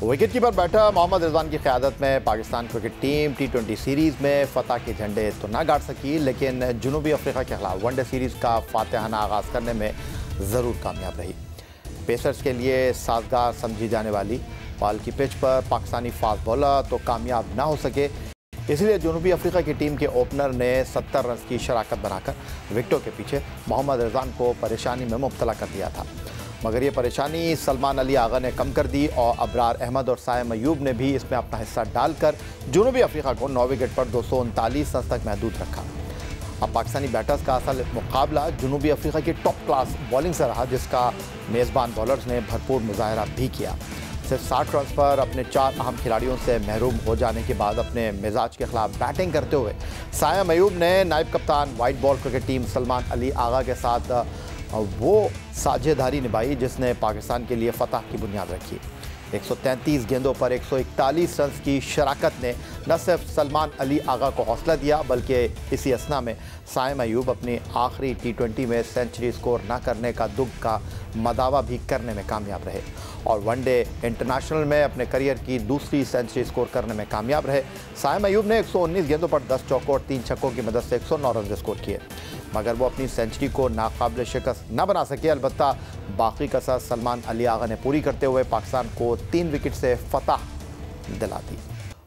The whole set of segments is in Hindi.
विकेट कीपर बैठा मोहम्मद रिजवान की क़यादत में Pakistan cricket team T20 series में फ़तह के झंडे तो ना गाड़ सकी, लेकिन जनूबी अफ्रीका के खिलाफ वनडे सीरीज़ का फातिहाना आगाज़ करने में ज़रूर कामयाब रही। पेसर्स के लिए साजगार समझी जाने वाली बॉल की पिच पर पाकिस्तानी फास्ट बॉलर तो कामयाब ना हो सके, इसलिए जनूबी अफ्रीका की टीम के ओपनर ने 70 रन की शराकत बनाकर विकेटों के पीछे मोहम्मद रिजवान को परेशानी में मुब्तला कर दिया था। मगर ये परेशानी सलमान अली आगा ने कम कर दी और अबरार अहमद और साइम अयूब ने भी इसमें अपना हिस्सा डालकर जनूबी अफ्रीका को 9 विकेट पर 239 रन तक महदूद रखा। अब पाकिस्तानी बैटर्स का असल मुकाबला जनूबी अफ्रीका की टॉप क्लास बॉलिंग से रहा, जिसका मेज़बान बॉलर्स ने भरपूर मुजाहरा भी किया। सिर्फ 60 रन पर अपने 4 अहम खिलाड़ियों से महरूम हो जाने के बाद अपने मिजाज के खिलाफ बैटिंग करते हुए साइम अयूब ने नायब कप्तान white ball cricket team Salman Ali Agha के साथ वो साझेदारी निभाई जिसने पाकिस्तान के लिए फतह की बुनियाद रखी। 133 गेंदों पर 141 रन की शराकत ने न सिर्फ सलमान अली आगा को हौसला दिया, बल्कि इसी असना में साइम अयूब अपनी आखिरी T20 में सेंचुरी स्कोर न करने का दुख का मदावा भी करने में कामयाब रहे और वनडे इंटरनेशनल में अपने करियर की दूसरी सेंचुरी स्कोर करने में कामयाब रहे। साइम अयूब ने 119 गेंदों पर 10 चौकों और 3 छक्कों की मदद से 109 रन स्कोर किए, मगर वो अपनी सेंचुरी को नाकाबिल शिकस्त न बना सके। अलबत्ता बाकी कसर सलमान अली आगा ने पूरी करते हुए पाकिस्तान को 3 विकेट से फतह दिला दी।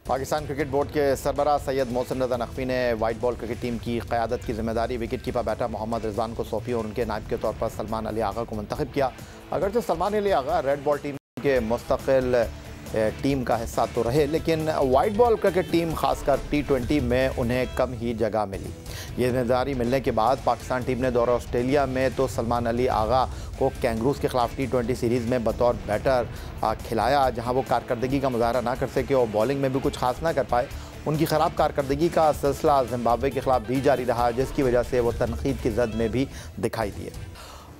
पाकिस्तान क्रिकेट बोर्ड के सरबराह सैयद मोहसिन रज़ा नकवी ने वाइट बॉल क्रिकेट टीम की क़यादत की जिम्मेदारी wicket keeper batter Mohammad Rizwan को सौंपी और उनके नायब के तौर पर सलमान अली आगा को मुंतखब किया। अगरचे सलमान अली आगा रेड बॉल टीम के मुस्तकिल टीम का हिस्सा तो रहे, लेकिन वाइट बॉल क्रिकेट टीम खासकर T20 में उन्हें कम ही जगह मिली। ये जिम्मेदारी मिलने के बाद पाकिस्तान टीम ने दौरा ऑस्ट्रेलिया में तो सलमान अली आगा को कैंगरूज के खिलाफ T20 सीरीज़ में बतौर बैटर खिलाया, जहां वो कारकर्दगी का मुजाहरा ना कर सके और बॉलिंग में भी कुछ खास ना कर पाए। उनकी ख़राब कारकर्दगी का सिलसिला जिम्बाब्वे के खिलाफ भी जारी रहा, जिसकी वजह से वो तनकीद की जद में भी दिखाई दिए।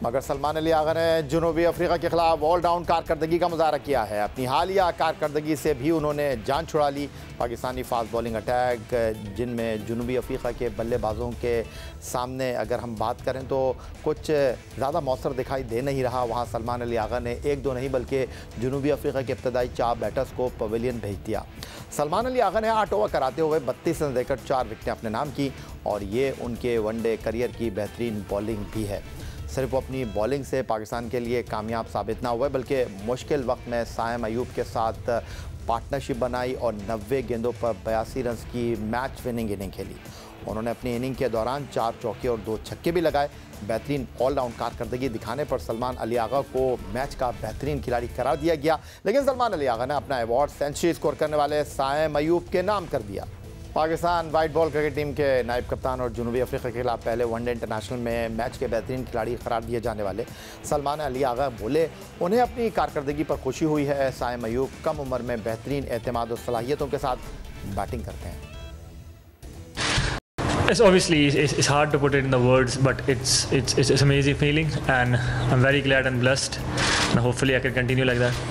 मगर सलमान अली आगा ने जनूबी अफ्रीका के खिलाफ ऑलराउंड कारकर्दगी का मुजाहरा किया है। अपनी हालिया कारकर्दगी से भी उन्होंने जान छुड़ा ली। पाकिस्तानी फास्ट बॉलिंग अटैक, जिनमें जनूबी अफ्रीका के बल्लेबाजों के सामने अगर हम बात करें तो कुछ ज़्यादा मौसर दिखाई दे नहीं रहा, वहाँ सलमान अली आगा ने 1-2 नहीं बल्कि जनूबी अफ्रीका के इब्तदाई 4 बैटर्स को पवेलियन भेज दिया। सलमान अली आगा ने 8 ओवर कराते हुए 32 रन देकर 4 विकेटें अपने नाम की और ये उनके वनडे करियर की बेहतरीन बॉलिंग भी है। सिर्फ अपनी बॉलिंग से पाकिस्तान के लिए कामयाब साबित ना हुए, बल्कि मुश्किल वक्त में साइम अयूब के साथ पार्टनरशिप बनाई और 90 गेंदों पर 82 रन की मैच विनिंग इनिंग खेली। उन्होंने अपनी इनिंग के दौरान 4 चौके और 2 छक्के भी लगाए। बेहतरीन ऑलराउंड कारकर्दगी दिखाने पर सलमान अली आगा को मैच का बेहतरीन खिलाड़ी करार दिया गया, लेकिन सलमान अली आगा ने अपना अवार्ड सेंचुरी स्कोर करने वाले साइम अयूब के नाम कर दिया। Pakistan white ball cricket team के नायब कप्तान और जनूबी अफ्रीका के खिलाफ पहले वनडे इंटरनेशनल में मैच के बेहतरीन खिलाड़ी करार दिए जाने वाले सलमान अली आगा बोले उन्हें अपनी कारकर्दगी पर खुशी हुई है। साइम अयूब कम उम्र में बेहतरीन एतमाद और सलाहियतों के साथ बैटिंग करते हैं। It's obviously it's hard to put it in the words, but it's an amazing feeling, and I'm very glad and blessed, and hopefully I can continue like that.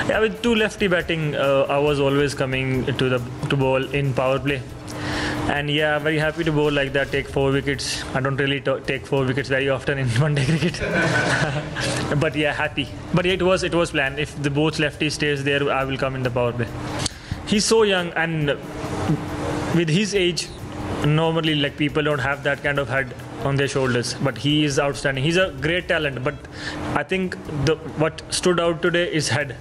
Yeah, with 2 lefty batting, I was always coming to bowl in power play, and yeah, very happy to bowl like that. Take 4 wickets. I don't really take 4 wickets very often in one-day cricket, but yeah, happy. But it was planned. If the both lefty stays there, I will come in the power play. He's so young, and with his age, normally like people don't have that kind of head on their shoulders, but he is outstanding. He's a great talent, but I think what stood out today is head.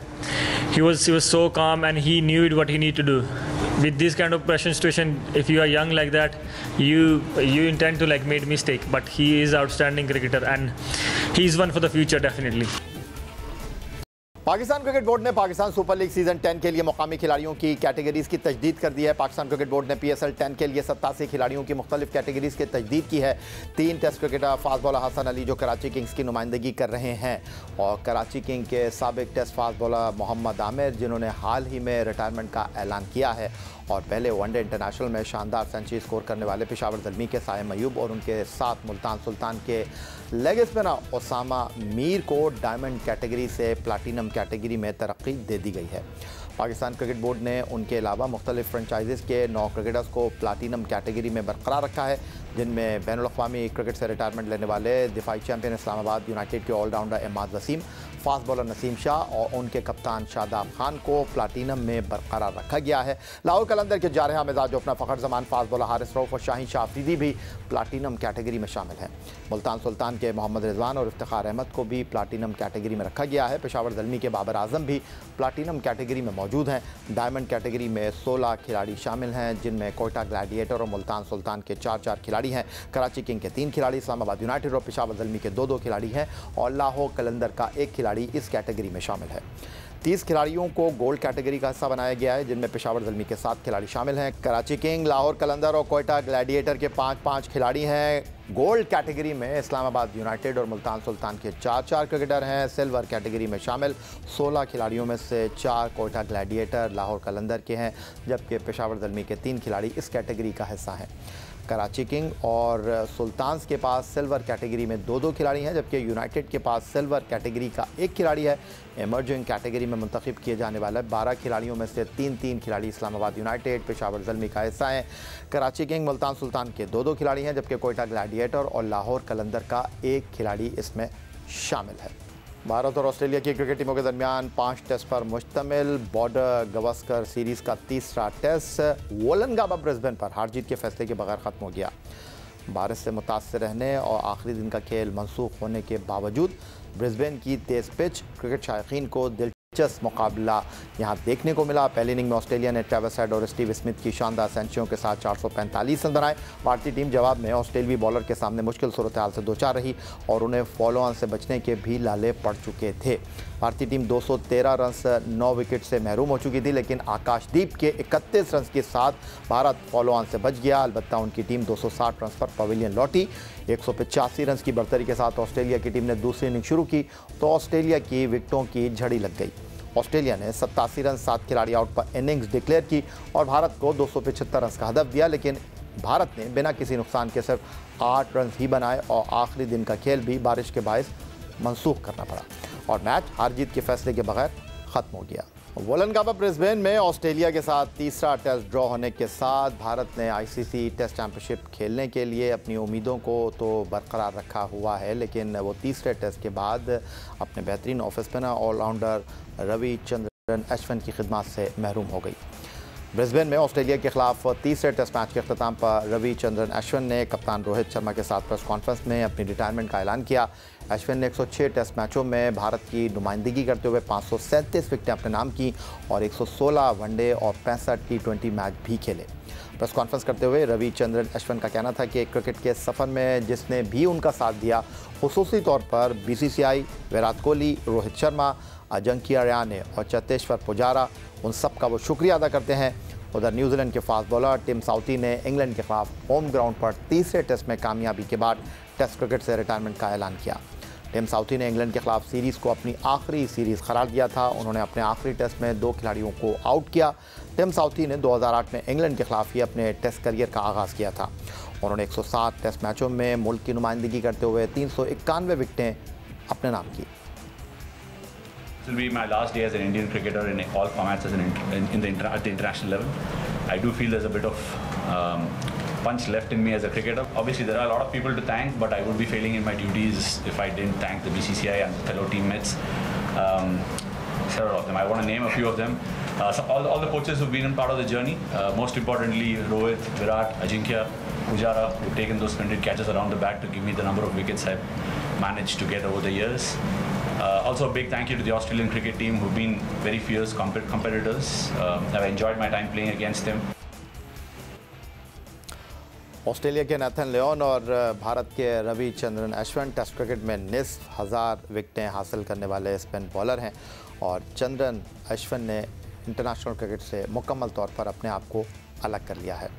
He was so calm, and he knew what he needed to do. With this kind of pressure situation, if you are young like that, you intend to like make mistake, but he is outstanding cricketer, and he is one for the future definitely. Pakistan cricket board ने पाकिस्तान सुपर लीग सीज़न 10 के लिए मुकामी खिलाड़ियों की कैटेगरीज़ की तजदीद कर दी है। पाकिस्तान क्रिकेट बोर्ड ने PSL 10 के लिए 87 खिलाड़ियों की मुख्तलिफ कैटेगरीज़ की तजदीद की है। 3 Test cricketer fast bowler Hasan Ali जो कराची किंग्स की नुमाइंदगी कर रहे हैं और कराची किंग के साबिक Test fast bowler Mohammad Amir जिन्होंने हाल ही में रिटायरमेंट का ऐलान किया है और पहले वनडे इंटरनेशनल में शानदार सेंचुरी स्कोर करने वाले पेशावर ज़ल्मी के साइम अयूब और उनके साथ मुल्तान सुल्तान के लेग स्पिनर ओसामा मीर को डायमंड कैटेगरी से प्लाटीनम कैटेगरी में तरक्की दे दी गई है। पाकिस्तान क्रिकेट बोर्ड ने उनके अलावा मुख्तलिफ फ्रेंचाइजीज़ के 9 क्रिकेटर्स को प्लाटीनम कैटेगरी में बरकरार रखा है, जिनमें बैनुल अक़वामी क्रिकेट से रिटायरमेंट लेने वाले दिफाई चैम्पियन इस्लामाबाद यूनाइटेड के allrounder Imad Wasim, fast bowler Naseem Shah और उनके कप्तान शादाब खान को प्लाटिनम में बरकरार रखा गया है। लाहौर कलंदर के जारहा मिजाज opener Fakhar Zaman, fast bowler Haris Rauf और शाहीन शाह अफरीदी भी प्लाटिनम कैटेगरी में शामिल हैं। मुल्तान सुल्तान के मोहम्मद रिजवान और इफ्तिखार अहमद को भी प्लाटिनम कैटेगरी में रखा गया है। पेशावर ज़ल्मी के बाबर आजम भी प्लाटिनम कैटेगरी में मौजूद हैं। डायमंड कैटेगरी में 16 खिलाड़ी शामिल हैं, जिनमें कोयटा ग्लैडिएटर और मुल्तान सुल्तान के 4 खिलाड़ी हैं। कराची किंग के 3 खिलाड़ी, इस्लामाबाद यूनाइटेड और पेशावर ज़ल्मी के 2 खिलाड़ी हैं और लाहौर कलंदर का 1 खिलाड़ी इस कैटेगरी में शामिल है। 30 खिलाड़ियों को गोल्ड कैटेगरी का हिस्सा बनाया गया है, जिनमें पेशावर ज़ल्मी के 7 खिलाड़ी शामिल हैं। कराची किंग, लाहौर कलंदर और कोयटा ग्लैडिएटर के 5 खिलाड़ी हैं। गोल्ड कैटेगरी में इस्लामाबाद यूनाइटेड और मुल्तान सुल्तान के 4 क्रिकेटर हैं। सिल्वर कैटेगरी में शामिल 16 खिलाड़ियों में से 4 कोयटा ग्लैडिएटर लाहौर कलंदर के हैं, जबकि पेशावर ज़ल्मी के 3 खिलाड़ी इस कैटेगरी का हिस्सा हैं। कराची किंग और सुल्तान्स के पास सिल्वर कैटेगरी में 2 खिलाड़ी हैं, जबकि यूनाइटेड के पास सिल्वर कैटेगरी का 1 खिलाड़ी है। एमर्जिंग कैटेगरी में मुंतखब किए जाने वाले 12 खिलाड़ियों में से 3 खिलाड़ी इस्लामाबाद यूनाइटेड, पेशावर ज़ल्मी का हिस्सा हैं। कराची किंग, मुल्तान सुल्तान के 2 खिलाड़ी हैं, जबकि कोयटा ग्लैडिएटर और लाहौर कलंदर का 1 खिलाड़ी इसमें शामिल है। भारत और ऑस्ट्रेलिया की क्रिकेट टीमों के दरमियान 5 टेस्ट पर मुश्तमिल बॉर्डर गवस्कर सीरीज़ का तीसरा टेस्ट वोलंगाबा ब्रिस्बेन पर हार जीत के फैसले के बगैर ख़त्म हो गया। बारिश से मुतासर रहने और आखिरी दिन का खेल मनसूख होने के बावजूद ब्रिस्बेन की तेज़ पिच क्रिकेट शायकीन को दिलचस्प मुकाबला यहाँ देखने को मिला। पहली इनिंग में ऑस्ट्रेलिया ने ट्रेविस हेड और स्टीव स्मिथ की शानदार सेंचुरियों के साथ 445 रन बनाए। भारतीय टीम जवाब में ऑस्ट्रेलियावी बॉलर के सामने मुश्किल सूरत हाल से 2-4 रही और उन्हें फॉलो ऑन से बचने के भी लाले पड़ चुके थे। भारतीय टीम 213 रन 9 विकेट से महरूम हो चुकी थी, लेकिन आकाशदीप के 31 रन के साथ भारत फॉलो ऑन से बच गया। अलबत्ता उनकी टीम 260 रन पर पवेलियन लौटी। 185 रन की बढ़तरी के साथ ऑस्ट्रेलिया की टीम ने दूसरी इनिंग शुरू की तो ऑस्ट्रेलिया की विकेटों की झड़ी लग गई। ऑस्ट्रेलिया ने 87 रन 7 खिलाड़ी आउट पर इनिंग्स डिक्लेयर की और भारत को 275 रन का हदफ दिया, लेकिन भारत ने बिना किसी नुकसान के सिर्फ 8 रन ही बनाए और आखिरी दिन का खेल भी बारिश के बायस मनसूख करना पड़ा और मैच हार जीत के फैसले के बगैर ख़त्म हो गया। वोलंगाबा ब्रिस्बेन में ऑस्ट्रेलिया के साथ तीसरा टेस्ट ड्रॉ होने के साथ भारत ने आईसीसी टेस्ट चैंपियनशिप खेलने के लिए अपनी उम्मीदों को तो बरकरार रखा हुआ है, लेकिन वो तीसरे टेस्ट के बाद अपने बेहतरीन off spinner allrounder Ravichandran Ashwin की खिदमत से महरूम हो गई। ब्रिस्बेन में ऑस्ट्रेलिया के खिलाफ तीसरे टेस्ट मैच के अख्ताम पर रविचंद्रन अश्विन ने कप्तान रोहित शर्मा के साथ प्रेस कॉन्फ्रेंस में अपनी रिटायरमेंट का ऐलान किया। अश्विन ने 106 टेस्ट मैचों में भारत की नुमाइंदगी करते हुए 537 विकेटें अपने नाम की और 116 वनडे और 65 T20 मैच भी खेले। प्रेस कॉन्फ्रेंस करते हुए रविचंद्रन अश्विन का कहना था कि क्रिकेट के सफ़र में जिसने भी उनका साथ दिया, खुसूसी तौर पर BCCI, विराट कोहली, रोहित शर्मा, अजिंक्य रहाणे और चेतेश्वर पुजारा, उन सब का वो शुक्रिया अदा करते हैं। उधर न्यूजीलैंड के फास्ट बॉलर टिम साउथी ने इंग्लैंड के खिलाफ होम ग्राउंड पर तीसरे टेस्ट में कामयाबी के बाद टेस्ट क्रिकेट से रिटायरमेंट का ऐलान किया। टिम साउथी ने इंग्लैंड के खिलाफ सीरीज़ को अपनी आखिरी सीरीज़ करार दिया था। उन्होंने अपने आखिरी टेस्ट में 2 खिलाड़ियों को आउट किया। टिम साउथी ने 2008 में इंग्लैंड के खिलाफ ही अपने टेस्ट करियर का आगाज़ किया था। उन्होंने 107 टेस्ट मैचों में मुल्क की नुमाइंदगी करते हुए 391 विकेटें अपने नाम की। It will be my last day as an Indian cricketer in all formats at the international level. I do feel there's a bit of punch left in me as a cricketer. Obviously, there are a lot of people to thank, but I would be failing in my duties if I didn't thank the BCCI and fellow teammates. Several of them. I want to name a few of them. So all the coaches who've been a part of the journey. Most importantly, Rohit, Virat, Ajinkya, Pujara, who've taken those splendid catches around the bat to give me the number of wickets I've managed to get over the years. Also a big thank you to the Australian cricket team who've been very fierce competitors. I've enjoyed my time playing against them. Australia के नेथन लियोन और भारत के रविचंद्रन अश्विन टेस्ट क्रिकेट में निस्फ 1000 विकेटें हासिल करने वाले स्पिन बॉलर हैं और चंद्रन अश्विन ने इंटरनेशनल क्रिकेट से मुकम्मल तौर पर अपने आप को अलग कर लिया है।